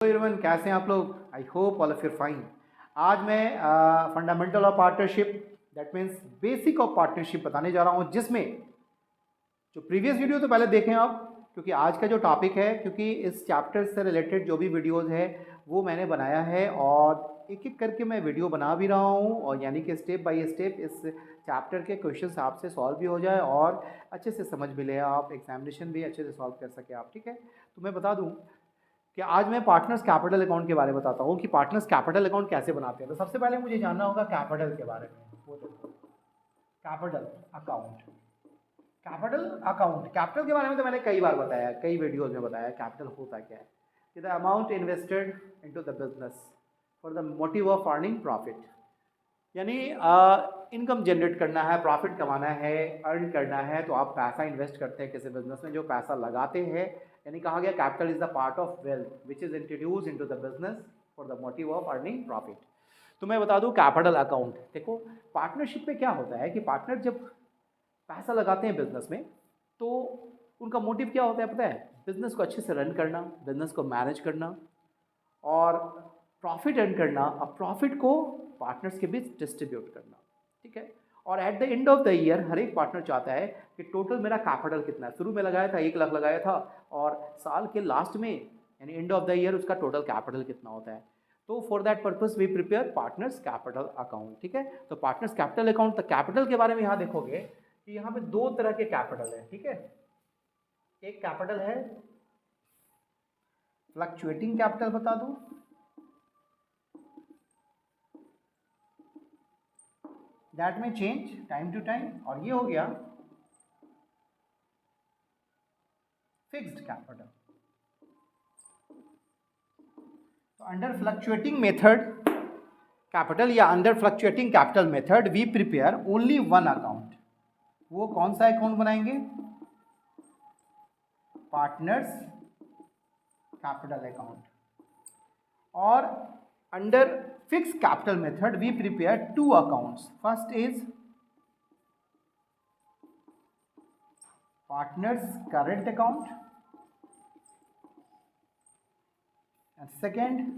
Everyone, कैसे हैं आप लोग? I hope all of you fine. आज मैं fundamental of partnership, that means basic of partnership बताने जा रहा हूं, जिसमें जो प्रीवियस वीडियो तो पहले देखें आप, क्योंकि आज का जो टॉपिक है, क्योंकि इस चैप्टर से रिलेटेड जो भी वीडियोस है वो मैंने बनाया है और एक एक करके मैं वीडियो बना भी रहा हूँ, और यानी कि स्टेप बाय स्टेप इस चैप्टर के क्वेश्चंस आपसे सॉल्व भी हो जाए और अच्छे से समझ भी ले आप, एग्जामिनेशन भी अच्छे से सॉल्व कर सके आप। ठीक है, तो मैं बता दूँ कि आज मैं पार्टनर्स कैपिटल अकाउंट के बारे में बताता हूँ कि पार्टनर्स कैपिटल अकाउंट कैसे बनाते हैं। तो सबसे पहले मुझे जानना होगा कैपिटल के बारे में। वो देखो, कैपिटल अकाउंट, कैपिटल के बारे में तो मैंने कई बार बताया, कई वीडियोज में बताया कैपिटल होता क्या है। कि the amount invested into the business for the motive of earning profit, यानी इनकम जनरेट करना है, प्रॉफिट कमाना है, अर्न करना है, तो आप पैसा इन्वेस्ट करते हैं किसी बिजनेस में, जो पैसा लगाते हैं। यानी कहा गया capital is the part of wealth which is introduce into the business for the motive of earning profit. तो मैं बता दूं कैपिटल अकाउंट, देखो पार्टनरशिप में क्या होता है कि पार्टनर जब पैसा लगाते हैं बिजनेस में, तो उनका मोटिव क्या होता है पता है? बिजनेस को अच्छे से रन करना, बिजनेस को मैनेज करना और प्रॉफिट अर्न करना, अब प्रॉफिट को पार्टनर्स के बीच डिस्ट्रीब्यूट करना। ठीक है, और at the end of the year हर एक पार्टनर चाहता है कि टोटल मेरा कैपिटल कितना है। शुरू में लगाया था 1 लाख लगाया था, और साल के लास्ट में यानी एंड ऑफ द ईयर उसका टोटल कैपिटल कितना होता है। तो for that purpose we prepare partners capital account. ठीक है, तो पार्टनर्स कैपिटल अकाउंट, तो कैपिटल के बारे में यहाँ देखोगे कि यहाँ पे 2 तरह के कैपिटल है। ठीक है, एक कैपिटल है फ्लक्चुएटिंग कैपिटल, बता दूं दैट में चेंज टाइम टू टाइम, और ये हो गया फिक्स्ड कैपिटल। तो अंडर फ्लक्चुएटिंग मेथड कैपिटल या under fluctuating capital method we prepare only one account. वो कौन सा अकाउंट बनाएंगे? Partners capital account. और under fix capital method we prepare 2 accounts. First is partners current account and second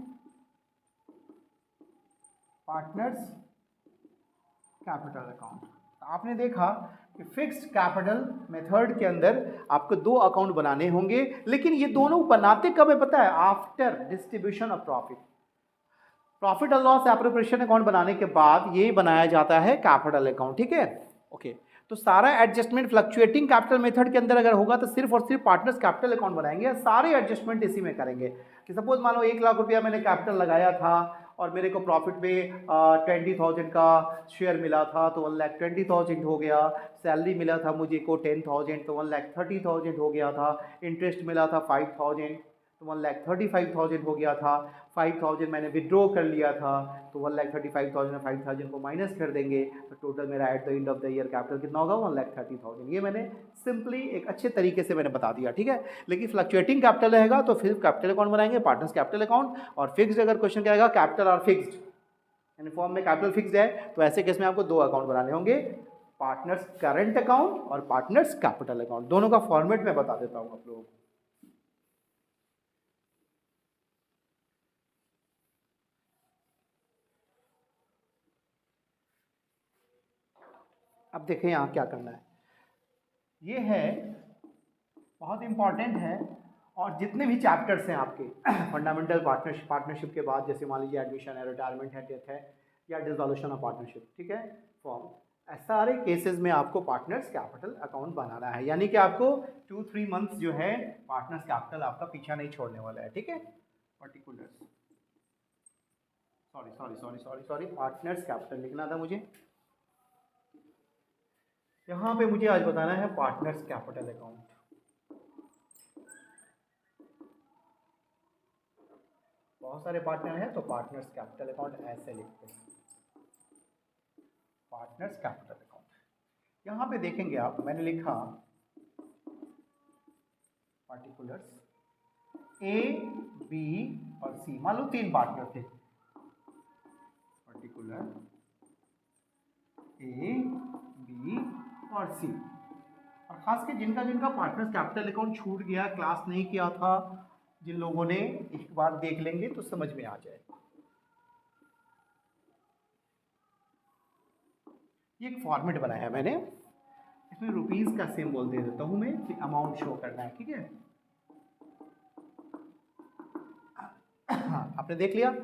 partners capital account. आपने देखा कि fixed capital method के अंदर आपको 2 अकाउंट बनाने होंगे, लेकिन ये दोनों बनाते कब है पता है? After distribution of profit. Profit and loss appropriation account बनाने के बाद ये बनाया जाता है कैपिटल अकाउंट। ठीक है, ओके। तो सारा एडजस्टमेंट फ्लक्चुएटिंग कैपिटल मेथड के अंदर अगर होगा तो सिर्फ और सिर्फ पार्टनर्स कैपिटल अकाउंट बनाएंगे, सारे एडजस्टमेंट इसी में करेंगे। कि सपोज मान लो 1 लाख रुपया मैंने कैपिटल लगाया था और मेरे को प्रॉफिट में 20,000 का शेयर मिला था, तो 1,20,000 हो गया। सैलरी मिला था मुझे को 10,000, तो 1,30,000 हो गया था। इंटरेस्ट मिला था 5,000, तो 1,35,000 हो गया था। 5,000 मैंने विड्रॉ कर लिया था, तो 1,35,000 में 5,000 को माइनस कर देंगे, तो टोटल मेरा eight the end of the year capital कितना होगा? 1,30,000। ये मैंने सिंपली एक अच्छे तरीके से मैंने बता दिया। ठीक है, लेकिन फ्लक्चुएटिंग कैपिटल रहेगा तो फिर कैपिटल अकाउंट बनाएंगे, पार्टनर्स कैपिटल अकाउंट। और फिक्स्ड अगर क्वेश्चन क्या आएगा, कैपिटल और फिक्स्ड, यानी फॉर्म में कैपिटल फिक्स्ड है, तो ऐसे केस में आपको 2 अकाउंट बनाने होंगे, पार्टनर्स करंट अकाउंट और पार्टनर्स कैपिटल अकाउंट। दोनों का फॉर्मेट मैं बता देता हूँ आप लोगों को। अब देखें यहाँ क्या करना है। ये है बहुत इंपॉर्टेंट है, और जितने भी चैप्टर्स हैं आपके फंडामेंटल पार्टनरशिप के बाद, जैसे मान लीजिए एडमिशन है, रिटायरमेंट है, डेथ है, या डिसोल्यूशन ऑफ पार्टनरशिप, ठीक है, फॉर्म, सारे केसेस में आपको पार्टनर्स कैपिटल अकाउंट बनाना है। यानी कि आपको 2-3 मंथ्स जो है पार्टनर्स कैपिटल आपका पीछा नहीं छोड़ने वाला है। ठीक है, पर्टिकुलर्स, सॉरी पार्टनर्स कैपिटल लिखना था मुझे। यहाँ पे मुझे आज बताना है पार्टनर्स कैपिटल अकाउंट। बहुत सारे पार्टनर हैं, तो पार्टनर्स कैपिटल अकाउंट ऐसे लिखते हैं, पार्टनर्स कैपिटल अकाउंट। यहाँ पे देखेंगे आप, मैंने लिखा पार्टिकुलर्स ए, बी और सी। मान लो 3 पार्टनर थे, पर्टिकुलर ए, बी और सी। और खास के जिनका पार्टनर्स कैपिटल अकाउंट छूट गया, क्लास नहीं किया था, जिन लोगों ने एक बार देख लेंगे तो समझ में आ जाएगा। ये एक फॉर्मेट बनाया है मैंने, इसमें रुपीस का सिंबल दे देता हूं मैं कि अमाउंट शो करना है, ठीक है। आपने देख लिया,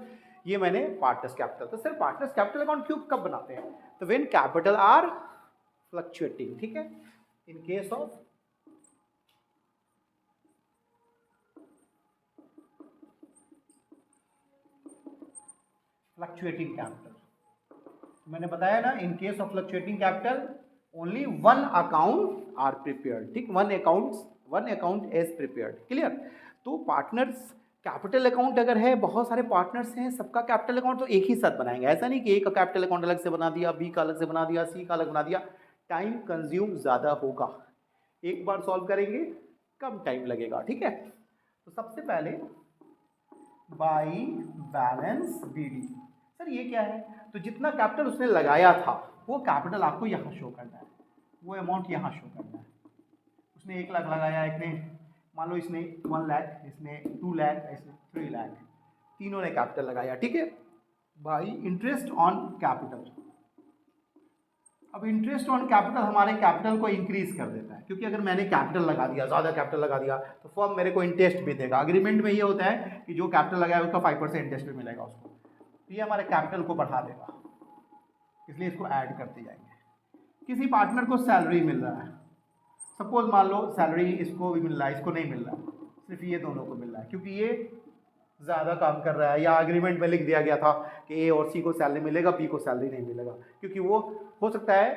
ये मैंने पार्टनर्स कैपिटल। तो सर पार्टनर्स कैपिटल अकाउंट क्यों कब बनाते हैं? तो व्हेन कैपिटल आर फ्लक्चुएटिंग, ठीक है। In case of fluctuating capital, मैंने बताया ना, in case of fluctuating capital only one account are prepared, ठीक, one account is prepared, clear. तो पार्टनर्स कैपिटल अकाउंट अगर है, बहुत सारे पार्टनर्स हैं, सबका कैपिटल अकाउंट तो एक ही साथ बनाएंगे, ऐसा नहीं कि एक का कैपिटल अकाउंट अलग से बना दिया, बी का अलग से बना दिया, सी का अलग बना दिया, टाइम कंज्यूम ज़्यादा होगा। एक बार सॉल्व करेंगे कम टाइम लगेगा, ठीक है। तो सबसे पहले बाई बैलेंस बीडी, सर ये क्या है? तो जितना कैपिटल उसने लगाया था वो कैपिटल आपको यहाँ शो करना है, वो अमाउंट यहाँ शो करना है। उसने 1 लाख लगाया, एक ने मान लो इसने 1 लाख, इसने 2 लाख, इसने 3 लाख, तीनों ने कैपिटल लगाया, ठीक है। बाई इंटरेस्ट ऑन कैपिटल, अब इंटरेस्ट ऑन कैपिटल हमारे कैपिटल को इंक्रीज कर देता है, क्योंकि अगर मैंने कैपिटल लगा दिया, ज़्यादा कैपिटल लगा दिया, तो फर्म मेरे को इंटरेस्ट भी देगा। अग्रीमेंट में ये होता है कि जो कैपिटल लगाया उसका 5% इंटरेस्ट भी मिलेगा उसको, तो ये हमारे कैपिटल को बढ़ा देगा, इसलिए इसको ऐड करते जाएंगे। किसी पार्टनर को सैलरी मिल रहा है, सपोज मान लो सैलरी इसको भी मिल रहा है, इसको नहीं मिल रहा, सिर्फ ये दोनों को मिल रहा है, क्योंकि ये ज़्यादा काम कर रहा है, या एग्रीमेंट में लिख दिया गया था कि ए और सी को सैलरी मिलेगा, बी को सैलरी नहीं मिलेगा, क्योंकि वो हो सकता है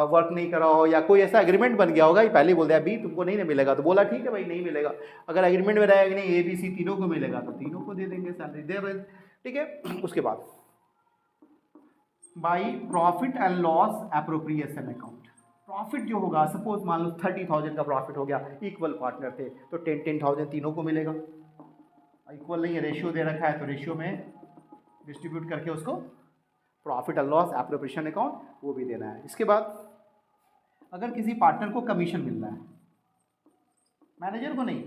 वर्क नहीं करा हो, या कोई ऐसा एग्रीमेंट बन गया होगा, ये पहले ही बोल दिया बी तुमको नहीं मिलेगा, तो बोला ठीक है भाई नहीं मिलेगा। अगर एग्रीमेंट में रहेगा नहीं ए बी सी तीनों को मिलेगा, तो तीनों को दे देंगे सैलरी, दे रहे, ठीक है। उसके बाद by profit and loss appropriation account, profit जो होगा, सपोज मान लो 30,000 का प्रॉफिट हो गया, इक्वल पार्टनर थे, तो 10,000 तीनों को मिलेगा। इक्वल नहीं है, रेशियो दे रखा है, तो रेशियो में डिस्ट्रीब्यूट करके उसको profit and loss appropriation account वो भी देना है। इसके बाद अगर किसी पार्टनर को कमीशन मिल रहा है, मैनेजर को नहीं,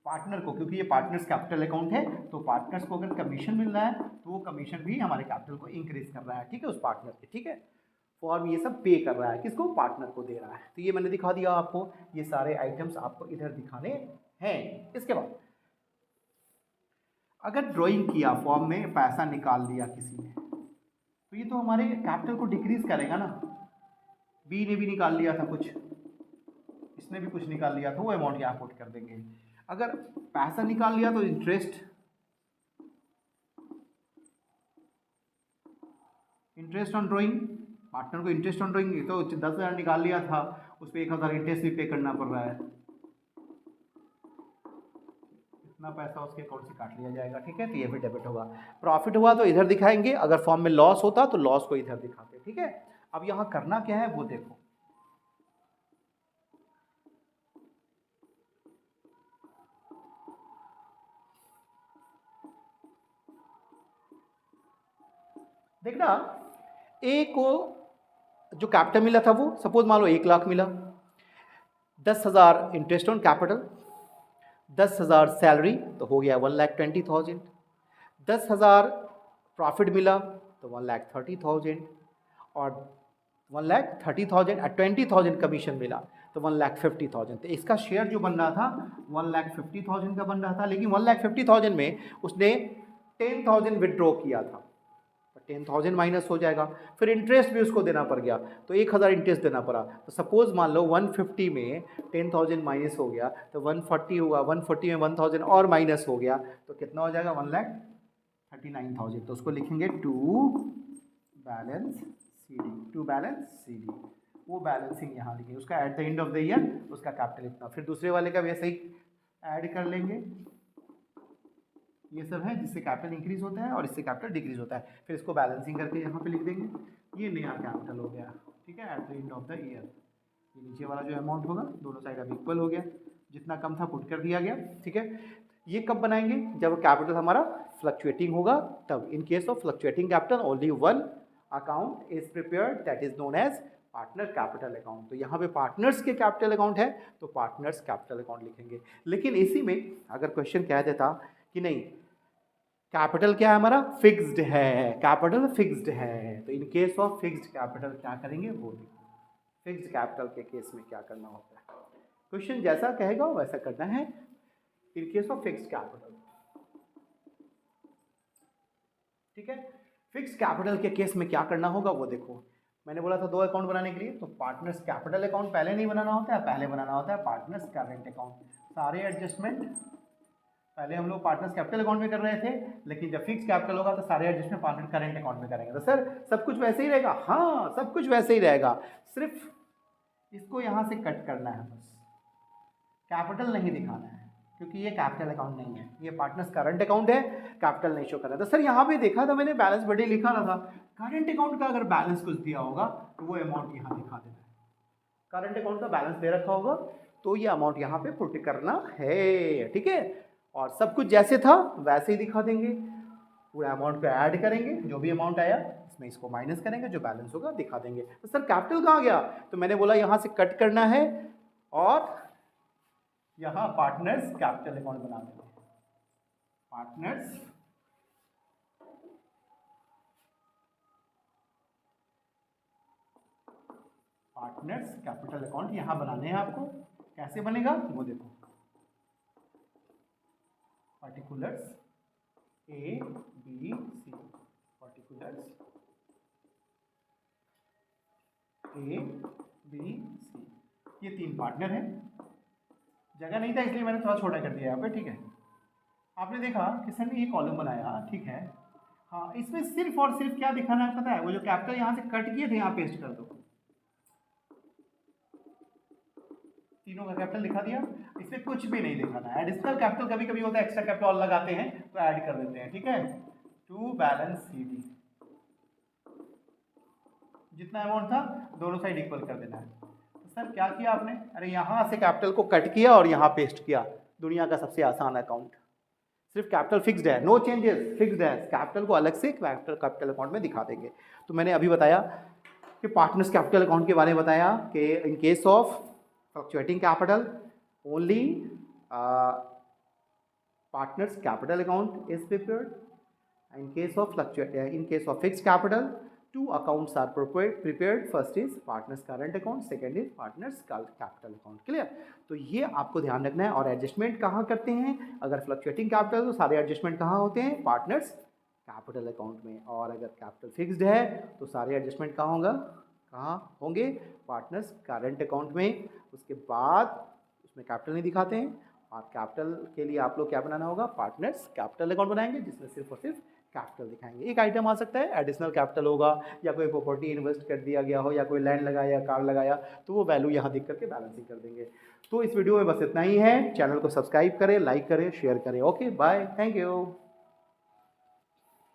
पार्टनर को, क्योंकि ये पार्टनर्स कैपिटल अकाउंट है, तो पार्टनर्स को अगर कमीशन मिल रहा है तो वो कमीशन भी हमारे कैपिटल को इंक्रीज कर रहा है, ठीक है, उस पार्टनर के, ठीक है। फॉर्म ये सब पे कर रहा है, किसको? पार्टनर को दे रहा है। तो ये मैंने दिखा दिया आपको, ये सारे आइटम्स आपको इधर दिखाने हैं। इसके बाद अगर ड्राइंग किया, फॉर्म में पैसा निकाल लिया किसी ने, तो ये तो हमारे कैपिटल को डिक्रीज करेगा ना। बी ने भी निकाल लिया था कुछ, इसने भी कुछ निकाल लिया था, वो अमाउंट यहाँ पुट कर देंगे। अगर पैसा निकाल लिया तो इंटरेस्ट ऑन ड्राइंग, पार्टनर को इंटरेस्ट ऑन ड्राइंग, तो 10,000 निकाल लिया था, उस पर 1,000 इंटरेस्ट भी पे करना पड़ रहा है, इतना पैसा उसके अकाउंट से काट लिया जाएगा, ठीक है। तो ये भी डेबिट होगा। प्रॉफिट हुआ तो इधर दिखाएंगे, अगर फॉर्म में लॉस होता तो लॉस को इधर दिखाते, ठीक है। अब यहाँ करना क्या है वो देखो, देखना, ए को जो कैपिटल मिला था वो सपोज मान लो 1 लाख मिला, 10,000 इंटरेस्ट ऑन कैपिटल, 10,000 सैलरी, तो हो गया 1,20,000, 10,000 प्रॉफिट मिला तो 1,30,000, और 1,30,000 और 20,000 कमीशन मिला तो 1,50,000। तो इसका शेयर जो बन रहा था 1,50,000 का बन रहा था, लेकिन 1,50,000 में उसने 10,000 विड्रॉ किया था, 10,000 माइनस हो जाएगा, फिर इंटरेस्ट भी उसको देना पड़ गया, तो 1,000 इंटरेस्ट देना पड़ा। तो सपोज मान लो 150 में 10,000 माइनस हो गया तो 140 होगा, 140 में 1,000 और माइनस हो गया तो कितना हो जाएगा? 1,39,000। तो उसको लिखेंगे टू बैलेंस सी डी, वो बैलेंसिंग यहाँ लिखेंगे, उसका eight the end of the year उसका कैपिटल इतना, फिर दूसरे वाले का वैसे ही ऐड कर लेंगे। ये सब है जिससे कैपिटल इंक्रीज होता है और इससे कैपिटल डिक्रीज होता है, फिर इसको बैलेंसिंग करके यहाँ पे लिख देंगे, ये नया कैपिटल हो गया, ठीक है, eight the end of the year. ये नीचे वाला जो अमाउंट होगा दोनों साइड अब इक्वल हो गया, जितना कम था पुट कर दिया गया, ठीक है। ये कब बनाएंगे? जब कैपिटल हमारा फ्लक्चुएटिंग होगा तब। In case of fluctuating capital only one account is prepared, that is known as partner capital account. तो यहाँ पे पार्टनर्स के कैपिटल अकाउंट है तो पार्टनर्स कैपिटल अकाउंट लिखेंगे। लेकिन इसी में अगर क्वेश्चन कह देता कि नहीं कैपिटल क्या है हमारा फिक्स्ड है, कैपिटल फिक्स्ड है, तो इन केस ऑफ फिक्स्ड कैपिटल क्या करेंगे वो देखो। फिक्स्ड कैपिटल के केस में क्या करना होता है, क्वेश्चन जैसा कहेगा वैसा करना है। In case of fixed capital, ठीक है, फिक्स्ड कैपिटल के केस में क्या करना होगा वो देखो। मैंने बोला था 2 अकाउंट बनाने के लिए, तो पार्टनर्स कैपिटल अकाउंट पहले नहीं बनाना होता है, पहले बनाना होता है पार्टनर्स करंट अकाउंट। सारे एडजस्टमेंट पहले हम लोग पार्टनर्स कैपिटल अकाउंट में कर रहे थे, लेकिन जब फिक्स कैपिटल होगा तो सारे एडजस्टमेंट पार्टनर करंट अकाउंट में करेंगे। तो सर सब कुछ वैसे ही रहेगा, हाँ सब कुछ वैसे ही रहेगा, सिर्फ इसको यहाँ से कट करना है, बस कैपिटल नहीं दिखाना है क्योंकि ये कैपिटल अकाउंट नहीं है, ये पार्टनर्स करंट अकाउंट है, कैपिटल नहीं शो कर रहा था। सर यहाँ पे देखा था मैंने बैलेंस बर्थडे लिखा रहा था, करंट अकाउंट का अगर बैलेंस कुछ दिया होगा तो वो अमाउंट यहाँ दिखा देना है। करंट अकाउंट का बैलेंस दे रखा होगा तो ये अमाउंट यहाँ पे पुट करना है, ठीक है। और सब कुछ जैसे था वैसे ही दिखा देंगे, पूरा अमाउंट को ऐड करेंगे, जो भी अमाउंट आया इसमें इसको माइनस करेंगे, जो बैलेंस होगा दिखा देंगे। तो सर कैपिटल कहाँ गया, तो मैंने बोला यहाँ से कट करना है और यहाँ पार्टनर्स कैपिटल अकाउंट बना देंगे। पार्टनर्स कैपिटल अकाउंट यहाँ बनाने हैं आपको। कैसे बनेगा वो देखो, particulars A B C, particulars A B C, ये 3 पार्टनर हैं। जगह नहीं था इसलिए मैंने थोड़ा छोटा कर दिया यहाँ पे, ठीक है। आपने देखा कि सर ने ये कॉलम बनाया, ठीक है, हाँ इसमें सिर्फ और सिर्फ क्या दिखाना है पता है, वो जो कैपिटल यहाँ से कट किए थे यहाँ पेस्ट कर दो, तीनों का कैपिटल दिखा दिया, इसमें कुछ भी नहीं दिखाना है। एडिशनल कैपिटल कभी कभी होता है, एक्स्ट्रा कैपिटल और लगाते हैं तो ऐड कर देते हैं, ठीक है। टू बैलेंस CD, जितना अमाउंट था दोनों साइड इक्वल कर देना है। तो सर क्या किया आपने, अरे यहाँ से कैपिटल को कट किया और यहाँ पेस्ट किया, दुनिया का सबसे आसान अकाउंट। सिर्फ कैपिटल फिक्स्ड है, नो चेंजेस, फिक्स्ड है, कैपिटल को अलग से कैपिटल अकाउंट में दिखा देंगे। तो मैंने अभी बताया कि पार्टनर्स कैपिटल अकाउंट के बारे में बताया कि इन case of fluctuating capital only partners capital account is prepared. In case of fixed capital, 2 accounts are prepared. First is partners current account, second is partners capital account. Clear? तो ये आपको ध्यान रखना है। और एडजस्टमेंट कहाँ करते हैं, अगर फ्लक्चुएटिंग कैपिटल तो सारे एडजस्टमेंट कहाँ होते हैं, पार्टनर्स कैपिटल अकाउंट में। और अगर कैपिटल फिक्स्ड है तो सारे एडजस्टमेंट कहाँ होंगे, पार्टनर्स करंट अकाउंट में। उसके बाद उसमें कैपिटल नहीं दिखाते हैं, और कैपिटल के लिए आप लोग क्या बनाना होगा, पार्टनर्स कैपिटल अकाउंट बनाएंगे जिसमें सिर्फ और सिर्फ कैपिटल दिखाएंगे। एक आइटम आ सकता है एडिशनल कैपिटल होगा, या कोई प्रॉपर्टी इन्वेस्ट कर दिया गया हो, या कोई लैंड लगाया, कार लगाया, तो वो वैल्यू यहाँ दिख करके बैलेंसिंग कर देंगे। तो इस वीडियो में बस इतना ही है। चैनल को सब्सक्राइब करें, लाइक करें, शेयर करें। Okay bye, thank you.